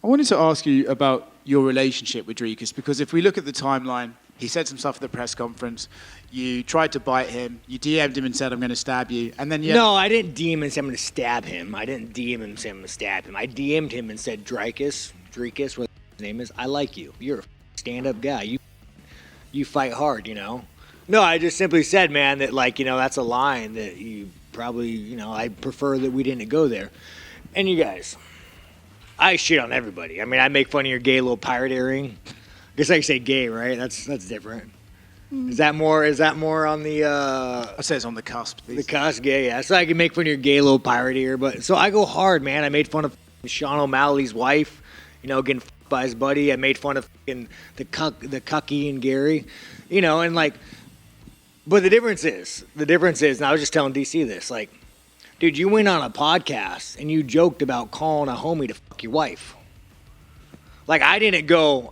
I wanted to ask you about your relationship with Dricus, because if we look at the timeline, he said some stuff at the press conference. You tried to bite him. You DM'd him and said, "I'm going to stab you." And then No, I didn't DM him and say I'm going to stab him. I didn't DM him and say I'm going to stab him. I DM'd him and said, Dricus, what his name is, I like you. You're a stand-up guy. You fight hard, you know. No, I just simply said, man, that, like, you know, that's a line that you probably, you know, I prefer that we didn't go there. And you guys, I shit on everybody. I mean, I make fun of your gay little pirate earring. I guess I say gay, right? That's different. Is that more on the I say it's on the cusp. the cusp, gay? Yeah, so I can make fun of your gay little pirate ear, but so I go hard, man. I made fun of Sean O'Malley's wife, you know, getting fucked by his buddy. I made fun of the cuck Ian Garry, you know, and like, but the difference is, and I was just telling DC this, like, dude, you went on a podcast and you joked about calling a homie to fuck your wife. Like, I didn't go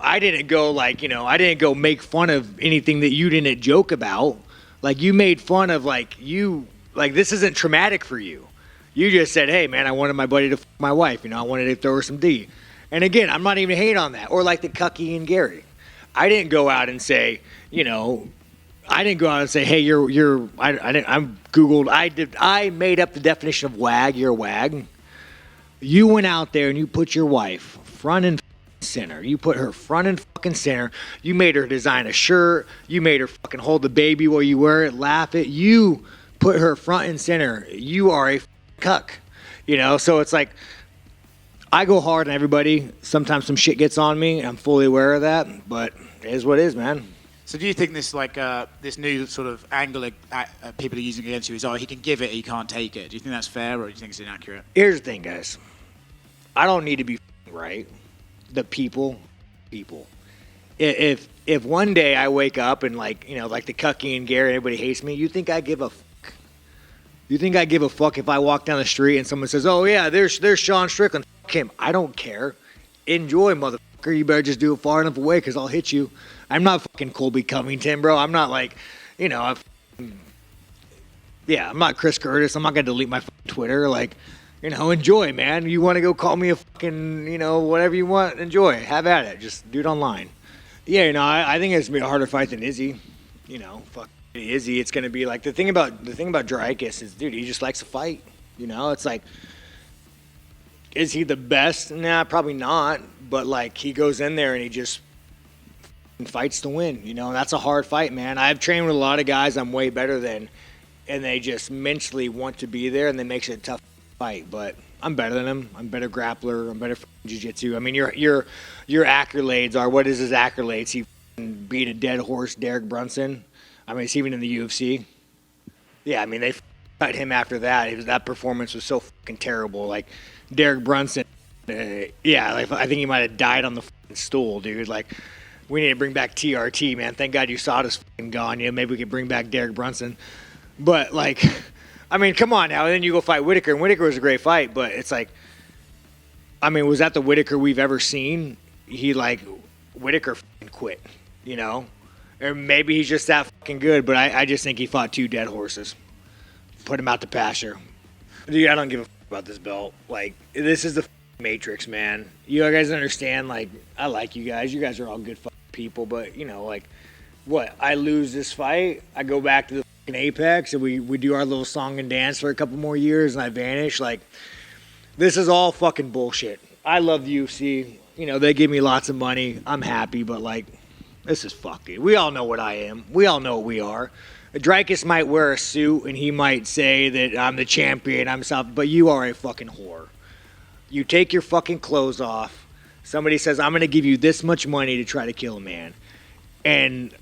like, you know, I didn't go make fun of anything that you didn't joke about. Like, you made fun of, like, this isn't traumatic for you. You just said, hey, man, I wanted my buddy to fuck my wife. You know, I wanted to throw her some D. And again, I'm not even hating on that. Or like the cucky and Gary. I didn't go out and say, you know, hey, I made up the definition of wag, you're a wag. You went out there and you put your wife front and center. You put her front and fucking center. You made her design a shirt. You made her fucking hold the baby while you wear it, laugh it. You put her front and center. You are a cuck. You know, so it's like, I go hard on everybody. Sometimes some shit gets on me. I'm fully aware of that, but it is what it is, man. So do you think this this new sort of angle people are using against you is, oh, he can give it, he can't take it? Do you think that's fair, or do you think it's inaccurate? Here's the thing, guys. I don't need to be right. The people. If one day I wake up and, like, you know, like the Cucky and Gary, everybody hates me, you think I give a fuck? You think I give a fuck if I walk down the street and someone says, oh yeah, there's Sean Strickland, fuck him. I don't care. Enjoy, motherfucker. You better just do it far enough away because I'll hit you. I'm not fucking Colby Covington, bro. I'm not like, you know, I'm not Chris Curtis. I'm not going to delete my fucking Twitter. Like, you know, enjoy, man. You want to go call me a fucking, you know, whatever you want, enjoy. Have at it. Just do it online. Yeah, you know, I think it's going to be a harder fight than Izzy. You know, fuck Izzy. It's going to be like, the thing about Dricus is, dude, he just likes to fight. You know, it's like, is he the best? Nah, probably not. But, like, he goes in there and he just fights to win. You know, and that's a hard fight, man. I've trained with a lot of guys I'm way better than, and they just mentally want to be there, and that makes it a tough fight. But I'm better than him. I'm a better grappler. I'm better for jiu-jitsu. I mean, your accolades are, what is his accolades? He beat a dead horse, Derek Brunson. I mean, it's even in the UFC. Yeah, I mean, they cut him after that. That performance was so fucking terrible. Like, Derek Brunson, I think he might have died on the fucking stool, dude. Like, we need to bring back TRT, man. Thank God USADA's fucking gone. You know, maybe we could bring back Derek Brunson. But, like, I mean, come on now. And then you go fight Whitaker, and Whitaker was a great fight, but it's like, I mean, was that the Whitaker we've ever seen? Whitaker fucking quit, you know? Or maybe he's just that fucking good, but I just think he fought two dead horses. Put him out to pasture. Dude, I don't give a fuck about this belt. Like, this is the Matrix, man. You guys understand, like, I like you guys. You guys are all good fucking people, but, you know, like, what? I lose this fight, I go back to the fucking Apex, and we do our little song and dance for a couple more years, and I vanish. Like, this is all fucking bullshit. I love the UFC. You know, they give me lots of money. I'm happy, but, like, this is fucking. We all know what I am. We all know what we are. Dricus might wear a suit, and he might say that I'm the champion, I'm soft, but you are a fucking whore. You take your fucking clothes off. Somebody says, I'm going to give you this much money to try to kill a man. And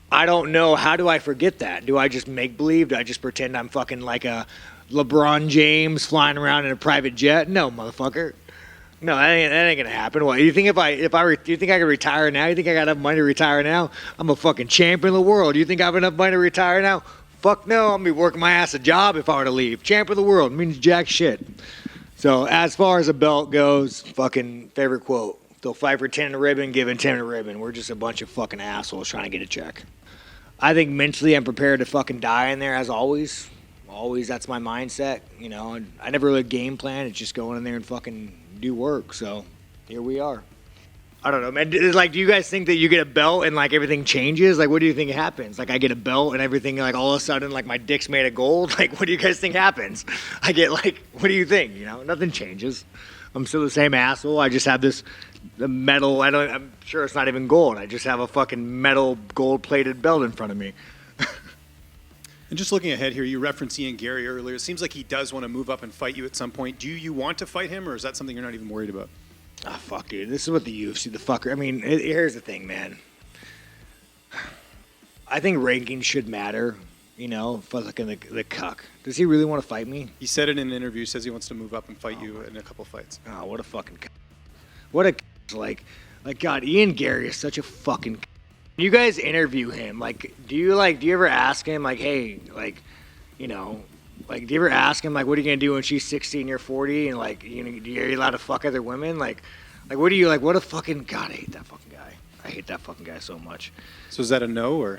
I don't know, how do I forget that? Do I just make believe? Do I just pretend I'm fucking like a LeBron James flying around in a private jet? No, motherfucker. No, that ain't gonna happen. What, you think do you think I can retire now? You think I got enough money to retire now? I'm a fucking champion of the world. You think I have enough money to retire now? Fuck no, I'm gonna be working my ass a job if I were to leave. Champion of the world means jack shit. So as far as a belt goes, fucking favorite quote: they'll fight for 10 a ribbon, giving 10 a ribbon. We're just a bunch of fucking assholes trying to get a check. I think mentally I'm prepared to fucking die in there as always. Always, that's my mindset. You know, and I never really game plan. It's just going in there and fucking do work. So here we are. I don't know, man. It's like, do you guys think that you get a belt and like everything changes? Like, what do you think happens? Like, I get a belt and everything, like all of a sudden, like my dick's made of gold. Like, what do you guys think happens? I get like, what do you think? You know, nothing changes. I'm still the same asshole. I just have this metal. I'm sure it's not even gold. I just have a fucking metal gold-plated belt in front of me. And just looking ahead here, you referenced Ian Garry earlier. It seems like he does want to move up and fight you at some point. Do you want to fight him, or is that something you're not even worried about? Ah, fuck, dude. This is what the UFC, the fucker. I mean, here's the thing, man. I think rankings should matter, you know, for like the cuck. Does he really want to fight me? He said it in an interview. He says he wants to move up and fight you in a couple fights. Oh, what a fucking cuck. What a cuck. Like, God, Ian Garry is such a fucking cuck. You guys interview him. Like, do you ever ask him, like, hey, like, you know, like, do you ever ask him, like, what are you going to do when she's 60 and you're 40? And, like, you know, are you allowed to fuck other women? Like, what do you, like, what a fucking, God, I hate that fucking guy. I hate that fucking guy so much. So is that a no, or?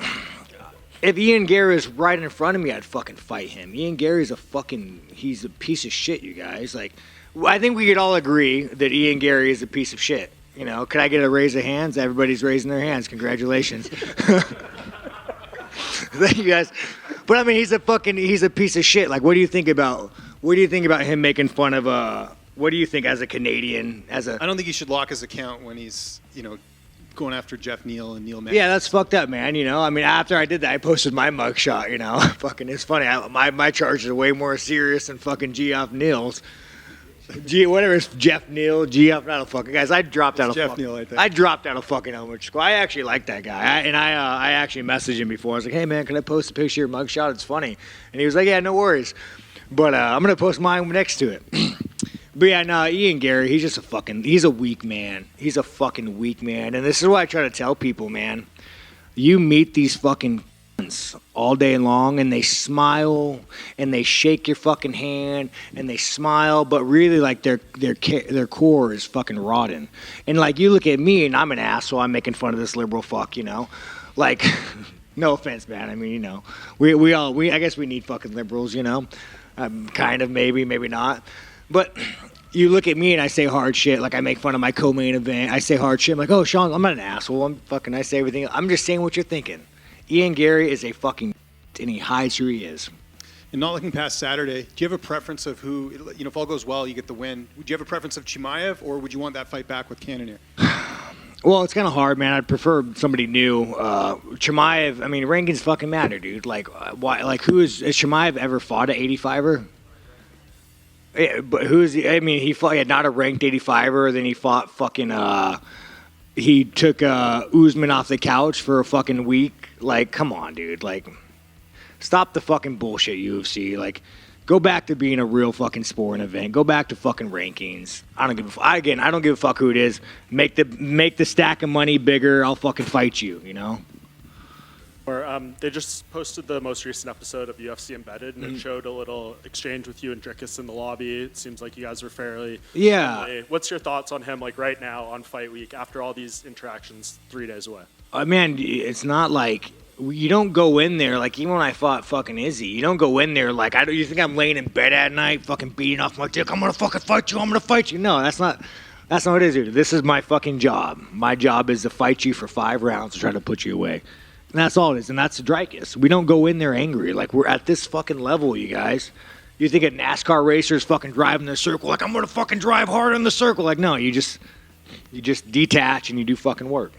If Ian Garry was right in front of me, I'd fucking fight him. Ian Garry's he's a piece of shit, you guys. Like, I think we could all agree that Ian Garry is a piece of shit. You know, could I get a raise of hands? Everybody's raising their hands. Congratulations. Thank you guys. But I mean, he's a piece of shit. Like, what do you think about him making fun of what do you think as a Canadian, I don't think he should lock his account when he's, you know, going after Jeff Neal and Neil Mann. Yeah, that's fucked up, man. You know, I mean, after I did that, I posted my mugshot, you know. Fucking, it's funny. My charges are way more serious than fucking Geoff Neal's. Whatever it's Jeff Neal, Geoff, not a fucking guys. I dropped out of Jeff Neal, I think. I dropped out of fucking elementary school. I actually like that guy, I actually messaged him before. I was like, hey man, can I post a picture of your mugshot? It's funny, and he was like, yeah, no worries. But I'm gonna post mine next to it. But yeah, no, Ian Garry, he's a weak man. He's a fucking weak man, and this is what I try to tell people, man. You meet these fucking all day long, and they smile and they shake your fucking hand and they smile, but really like their core is fucking rotten. And like, you look at me and I'm an asshole, I'm making fun of this liberal fuck, you know, like no offense, man. I mean, you know, we I guess we need fucking liberals, you know, kind of, maybe not, but you look at me and I say hard shit, like I make fun of my co-main event, I say hard shit, I'm like, oh Sean, I'm not an asshole, I say everything, I'm just saying what you're thinking. Ian Garry is a fucking and he hides who he is. And not looking past Saturday, do you have a preference of who, you know, if all goes well, you get the win. Would you have a preference of Chimaev, or would you want that fight back with Cannonier? Well, it's kind of hard, man. I'd prefer somebody new. Chimaev, I mean, rankings fucking matter, dude. Like, why? Like, has Chimaev ever fought an 85er? Yeah, but I mean, he fought, not a ranked 85er, then he fought fucking, he took Usman off the couch for a fucking week. Like, come on, dude. Like, stop the fucking bullshit, UFC. Like, go back to being a real fucking sporting event. Go back to fucking rankings. I don't give a fuck who it is. Make the stack of money bigger. I'll fucking fight you, you know? Or they just posted the most recent episode of UFC Embedded, and it showed a little exchange with you and Dricus in the lobby. It seems like you guys were fairly friendly. What's your thoughts on him, like right now on fight week after all these interactions 3 days away? Man, it's not like you don't go in there like, even when I fought fucking Izzy, you don't go in there like, you think I'm laying in bed at night fucking beating off my dick, I'm gonna fucking fight you. No, that's not what it is, dude. This is my fucking job. My job is to fight you for 5 rounds to try to put you away. And that's all it is, and that's Dricus. We don't go in there angry. Like, we're at this fucking level, you guys. You think a NASCAR racer is fucking driving the circle like, I'm gonna fucking drive hard in the circle. Like, no, you just detach and you do fucking work.